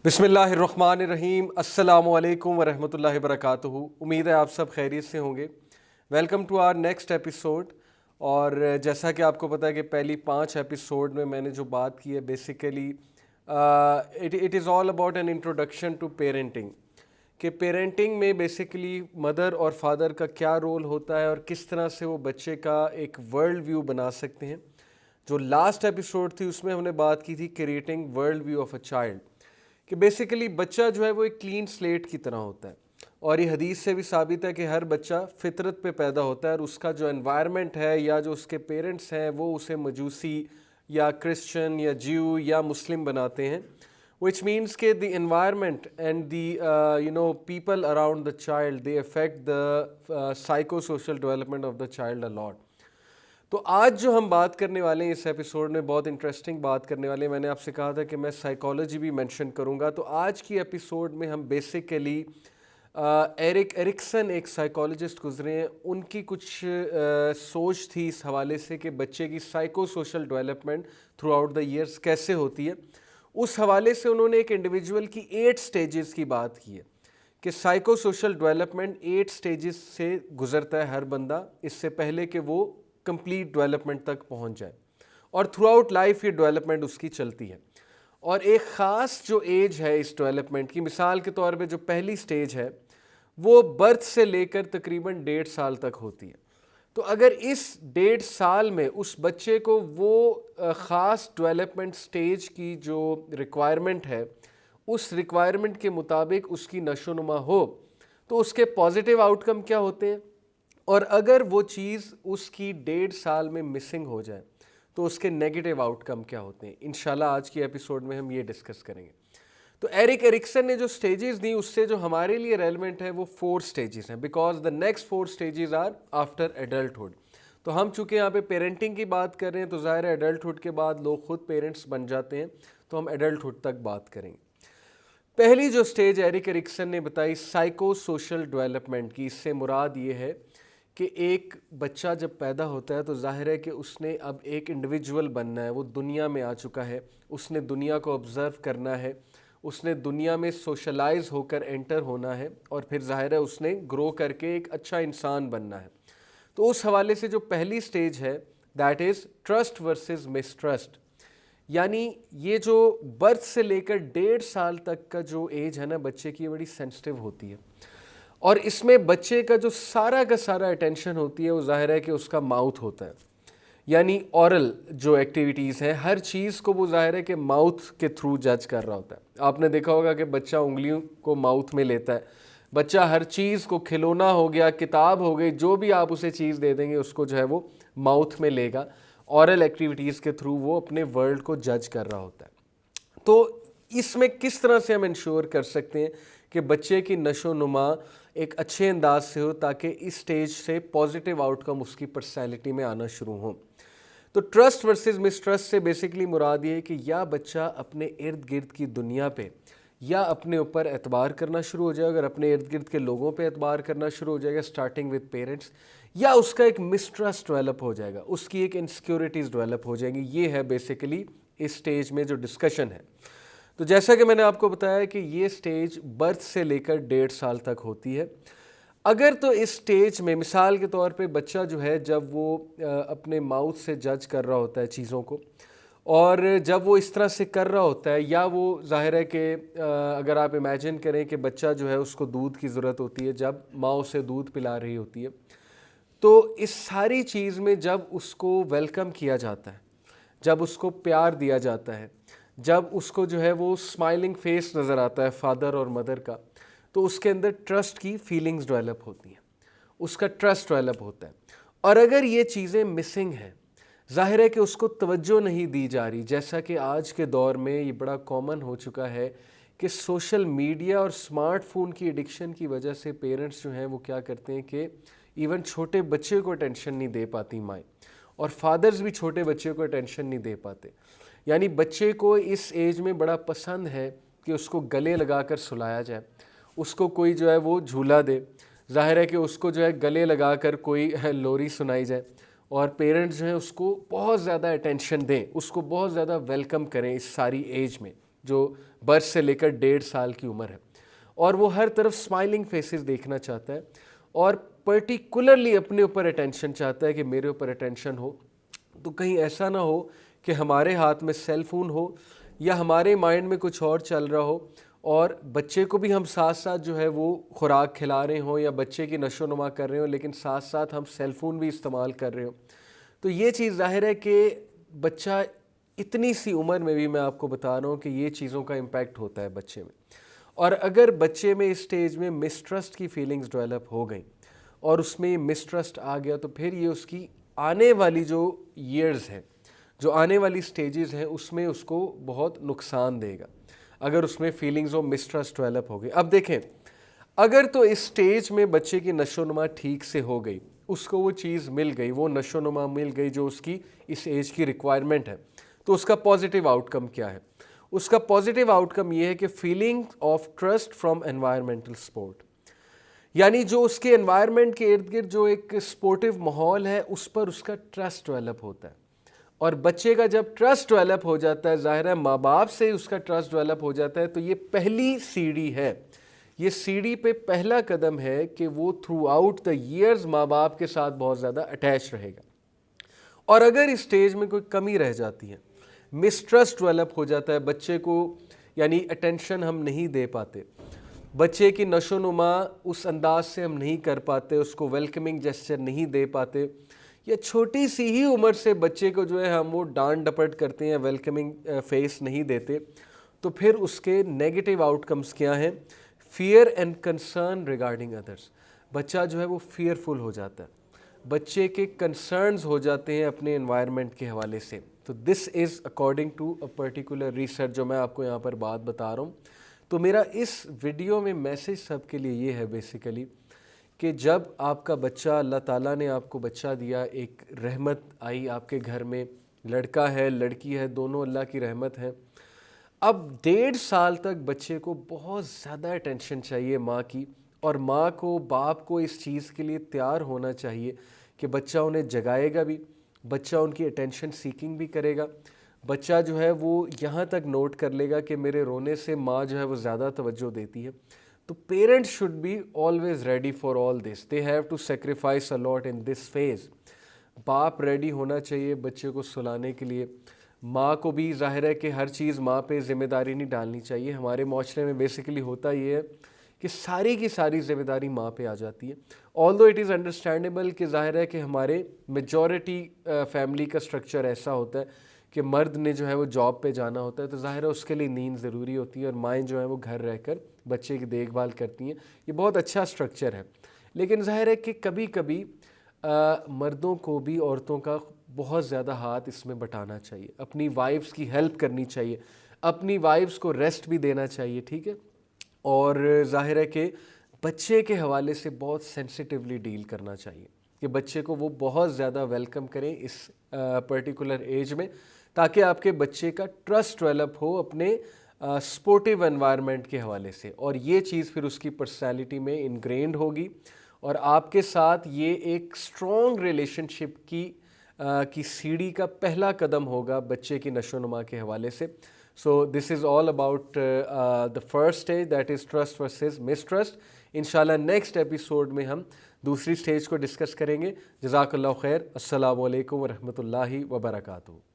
बिस्मिल्लाहिर्रहमानिर्रहीम। अस्सलामु अलैकुम वरहमतुल्लाहि वबरकातुहू। उम्मीद है आप सब खैरियत से होंगे। Welcome to our next episode. और जैसा कि आपको पता है कि पहली 5 एपिसोड में मैंने जो बात की है basically it is all about an introduction to parenting, कि पेरेंटिंग में बेसिकली मदर और फादर का क्या रोल होता है और किस तरह से वो बच्चे का एक वर्ल्ड व्यू बना सकते हैं। जो लास्ट एपिसोड थी उसमें हमने बात की थी creating world view of a child, कि बेसिकली बच्चा जो है वो एक क्लीन स्लेट की तरह होता है। और ये हदीस से भी साबित है कि हर बच्चा फितरत पे पैदा होता है और उसका जो एनवायरनमेंट है या जो उसके पेरेंट्स हैं वो उसे मजूसी या क्रिश्चियन या ज्यू या मुस्लिम बनाते हैं। which means कि the environment and the people around the child, they affect the psychosocial development of the child a lot. तो आज जो हम बात करने वाले हैं इस एपिसोड में बहुत इंटरेस्टिंग बात करने वाले हैं। मैंने आपसे कहा था कि मैं साइकोलॉजी भी मेंशन करूंगा, तो आज की एपिसोड में हम बेसिकली एरिक एरिक्सन एक साइकोलॉजिस्ट गुजरे हैं, उनकी कुछ सोच थी इस हवाले से कि बच्चे की psycho social development through out the years कैसे होती है। उस हवाले से उन्होंने एक इंडिविजुअल की 8 स्टेजेस की बात की है कि साइको सोशल डेवलपमेंट 8 स्टेजेस से गुजरता है हर बंदा, इससे पहले कि वो कंप्लीट डेवलपमेंट तक पहुंच जाए, और थ्रू आउट लाइफ ये डेवलपमेंट उसकी चलती है। और एक ख़ास जो एज है इस डेवलपमेंट की, मिसाल के तौर पे जो पहली स्टेज है वो बर्थ से लेकर तकरीबन 1.5 साल तक होती है। तो अगर इस 1.5 साल में उस बच्चे को वो ख़ास डेवलपमेंट स्टेज की जो रिक्वायरमेंट है उस रिक्वायरमेंट के मुताबिक उसकी नशोनुमा हो तो उसके पॉजिटिव आउटकम क्या होते हैं, और अगर वो चीज़ उसकी 1.5 साल में मिसिंग हो जाए तो उसके नेगेटिव आउटकम क्या होते हैं। इंशाल्लाह आज की एपिसोड में हम ये डिस्कस करेंगे। तो एरिक एरिक्सन ने जो स्टेजेस दी उससे जो हमारे लिए रेलेवेंट है वो 4 स्टेजेस हैं, because the next 4 stages are after adulthood. तो हम चूँकि यहाँ पे पेरेंटिंग की बात कर रहे हैं तो ज़ाहिर है एडल्टहुड के बाद लोग खुद पेरेंट्स बन जाते हैं, तो हम एडल्टहुड तक बात करेंगे। पहली जो स्टेज एरिक एरिक्सन ने बताई साइको सोशल डेवलपमेंट की, इससे मुराद ये है कि एक बच्चा जब पैदा होता है तो जाहिर है कि उसने अब एक इंडिविजुअल बनना है, वो दुनिया में आ चुका है, उसने दुनिया को ऑब्ज़र्व करना है, उसने दुनिया में सोशलाइज होकर एंटर होना है, और फिर जाहिर है उसने ग्रो करके एक अच्छा इंसान बनना है। तो उस हवाले से जो पहली स्टेज है that is trust versus mistrust, यानी ये जो बर्थ से लेकर 1.5 साल तक का जो एज है ना बच्चे की, बड़ी सेंसिटिव होती है। और इसमें बच्चे का जो सारा का सारा अटेंशन होती है वो जाहिर है कि उसका माउथ होता है, यानी ऑरल जो एक्टिविटीज़ हैं हर चीज़ को वो जाहिर है कि माउथ के थ्रू जज कर रहा होता है। आपने देखा होगा कि बच्चा उंगलियों को माउथ में लेता है, बच्चा हर चीज़ को, खिलौना हो गया, किताब हो गई, जो भी आप उसे चीज़ दे देंगे उसको जो है वो माउथ में लेगा। ऑरल एक्टिविटीज़ के थ्रू वो अपने वर्ल्ड को जज कर रहा होता है। तो इसमें किस तरह से हम इंश्योर कर सकते हैं कि बच्चे की नशोनुमा एक अच्छे अंदाज से हो ताकि इस स्टेज से पॉजिटिव आउटकम उसकी पर्सनैलिटी में आना शुरू हो। तो ट्रस्ट वर्सेस मिसट्रस्ट से बेसिकली मुराद ये है कि या बच्चा अपने इर्द गिर्द की दुनिया पे या अपने ऊपर एतबार करना शुरू हो जाएगा, अगर अपने इर्द गिर्द के लोगों पे एतबार करना शुरू हो जाएगा स्टार्टिंग विद पेरेंट्स, या उसका एक मिसट्रस्ट डेवलप हो जाएगा, उसकी एक इनसिक्योरिटीज़ डेवलप हो जाएंगी। ये है बेसिकली इस स्टेज में जो डिस्कशन है। तो जैसा कि मैंने आपको बताया कि ये स्टेज बर्थ से लेकर 1.5 साल तक होती है। अगर तो इस स्टेज में मिसाल के तौर पे बच्चा जो है जब वो अपने माउथ से जज कर रहा होता है चीज़ों को, और जब वो इस तरह से कर रहा होता है, या वो जाहिर है कि अगर आप इमेजिन करें कि बच्चा जो है उसको दूध की ज़रूरत होती है जब माँ उसे दूध पिला रही होती है, तो इस सारी चीज़ में जब उसको वेलकम किया जाता है, जब उसको प्यार दिया जाता है, जब उसको जो है वो स्माइलिंग फेस नज़र आता है फादर और मदर का, तो उसके अंदर ट्रस्ट की फीलिंग्स डेवलप होती हैं, उसका ट्रस्ट डेवलप होता है। और अगर ये चीज़ें मिसिंग हैं, ज़ाहिर है कि उसको तवज्जो नहीं दी जा रही, जैसा कि आज के दौर में ये बड़ा कॉमन हो चुका है कि सोशल मीडिया और स्मार्टफोन की एडिक्शन की वजह से पेरेंट्स जो हैं वो क्या करते हैं कि इवन छोटे बच्चे को अटेंशन नहीं दे पाती माएँ, और फादर्स भी छोटे बच्चे को अटेंशन नहीं दे पाते। यानी बच्चे को इस एज में बड़ा पसंद है कि उसको गले लगाकर सुलाया जाए, उसको कोई जो है वो झूला दे, ज़ाहिर है कि उसको जो है गले लगाकर कोई लोरी सुनाई जाए, और पेरेंट्स जो हैं उसको बहुत ज़्यादा अटेंशन दें, उसको बहुत ज़्यादा वेलकम करें इस सारी एज में। جو برथ سے لے کر 1.5 سال کی عمر ہے، اور وہ ہر طرف اسمائلنگ فیسز دیکھنا چاہتا ہے اور پرٹیکولرلی اپنے اوپر اٹینشن چاہتا ہے کہ میرے اوپر اٹینشن ہو. تو کہیں ایسا نہ ہو کہ ہمارے ہاتھ میں سیل فون ہو یا ہمارے مائنڈ میں کچھ اور چل رہا ہو اور بچے کو بھی ہم ساتھ ساتھ جو ہے وہ خوراک کھلا رہے ہوں یا بچے کی نشو و نما کر رہے ہوں، لیکن ساتھ ساتھ ہم سیل فون بھی استعمال کر رہے ہوں. تو یہ چیز ظاہر ہے کہ بچہ اتنی سی عمر میں بھی، میں آپ کو بتا رہا ہوں کہ یہ چیزوں کا امپیکٹ ہوتا ہے بچے میں. اور اگر بچے میں اس سٹیج میں مسٹرسٹ کی فیلنگز ڈیولپ ہو گئیں اور اس میں مسٹرسٹ آ گیا، تو پھر یہ اس کی آنے والی جو ایئرز ہیں، جو آنے والی سٹیجز ہیں، اس میں اس کو بہت نقصان دے گا اگر اس میں فیلنگز آف مسٹرسٹ ڈیولپ ہو گئی. اب دیکھیں، اگر تو اس سٹیج میں بچے کی نشو و نما ٹھیک سے ہو گئی، اس کو وہ چیز مل گئی، وہ نشو و نما مل گئی جو اس کی اس ایج کی ریکوائرمنٹ ہے، تو اس کا پازیٹیو آؤٹ کم کیا ہے؟ اس کا پازیٹیو آؤٹ کم یہ ہے کہ feeling of trust from environmental support, یعنی جو اس کے انوائرمنٹ کے ارد گرد جو ایک سپورٹیو ماحول ہے، اس پر اس کا ٹرسٹ ڈیولپ ہوتا ہے. اور بچے کا جب ٹرسٹ ڈیولپ ہو جاتا ہے، ظاہر ہے ماں باپ سے اس کا ٹرسٹ ڈیولپ ہو جاتا ہے، تو یہ پہلی سیڑھی ہے، یہ سیڑھی پہ پہلا قدم ہے کہ وہ تھرو آؤٹ دا ایئرز ماں باپ کے ساتھ بہت زیادہ اٹیچ رہے گا. اور اگر اس سٹیج میں کوئی کمی رہ جاتی ہے، مسٹرسٹ ڈیولپ ہو جاتا ہے بچے کو، یعنی اٹینشن ہم نہیں دے پاتے، بچے کی نشو و نما اس انداز سے ہم نہیں کر پاتے، اس کو ویلکمنگ جیسچر نہیں دے پاتے، یا چھوٹی سی ہی عمر سے بچے کو جو ہے ہم وہ ڈانٹ ڈپٹ کرتے ہیں، ویلکمنگ فیس نہیں دیتے، تو پھر اس کے نیگیٹو آؤٹ کمز کیا ہیں؟ فیئر اینڈ کنسرن ریگارڈنگ ادرس. بچہ جو ہے وہ فیئرفل ہو جاتا ہے، بچے کے کنسرنز ہو جاتے ہیں اپنے انوائرمنٹ کے حوالے سے. تو this is according to a particular research جو میں آپ کو یہاں پر بات بتا رہا ہوں. تو میرا اس ویڈیو میں میسج سب کے لیے یہ ہے بیسیکلی کہ جب آپ کا بچہ، اللہ تعالیٰ نے آپ کو بچہ دیا، ایک رحمت آئی آپ کے گھر میں، لڑکا ہے لڑکی ہے، دونوں اللہ کی رحمت ہیں. اب 1.5 سال تک بچے کو بہت زیادہ اٹینشن چاہیے ماں کی، اور ماں کو، باپ کو اس چیز کے لیے تیار ہونا چاہیے کہ بچہ انہیں جگائے گا بھی، بچہ ان کی اٹینشن سیکنگ بھی کرے گا، بچہ جو ہے وہ یہاں تک نوٹ کر لے گا کہ میرے رونے سے ماں جو ہے وہ زیادہ توجہ دیتی ہے. تو parents should be always ready for all this, they have to sacrifice a lot in this phase. باپ ریڈی ہونا چاہیے بچے کو سلانے کے لیے. ماں کو بھی ظاہر ہے کہ ہر چیز ماں پہ ذمہ داری نہیں ڈالنی چاہیے. ہمارے معاشرے میں بیسیکلی ہوتا یہ ہے کہ ساری کی ساری ذمہ داری ماں پہ آ جاتی ہے. آلدو اٹ از انڈرسٹینڈیبل کہ ظاہر ہے کہ ہمارے میجورٹی فیملی کا اسٹرکچر ایسا ہوتا ہے کہ مرد نے جو ہے وہ جاب پہ جانا ہوتا ہے، تو ظاہر ہے اس کے لیے نیند ضروری ہوتی ہے، اور مائیں جو ہیں وہ گھر رہ کر بچے کی دیکھ بھال کرتی ہیں. یہ بہت اچھا اسٹرکچر ہے، لیکن ظاہر ہے کہ کبھی کبھی مردوں کو بھی عورتوں کا بہت زیادہ ہاتھ اس میں بٹانا چاہیے، اپنی وائفز کی ہیلپ کرنی چاہیے، اپنی وائفز کو ریسٹ بھی دینا چاہیے، ٹھیک ہے. اور ظاہر ہے کہ بچے کے حوالے سے بہت سینسیٹیولی ڈیل کرنا چاہیے کہ بچے کو وہ بہت زیادہ ویلکم کریں اس پرٹیکولر ایج میں، تاکہ آپ کے بچے کا ٹرسٹ ڈیولپ ہو اپنے سپورٹیو انوائرمنٹ کے حوالے سے، اور یہ چیز پھر اس کی پرسنالٹی میں انگرینڈ ہوگی، اور آپ کے ساتھ یہ ایک اسٹرانگ ریلیشن شپ کی سیڑھی کا پہلا قدم ہوگا بچے کی نشو و نما کے حوالے سے. So this is all about the first stage, that is trust versus mistrust. انشاءاللہ نیکسٹ ایپیسوڈ میں ہم دوسری اسٹیج کو ڈسکس کریں گے. جزاک اللہ خیر. السلام علیکم ورحمۃ اللہ وبرکاتہ.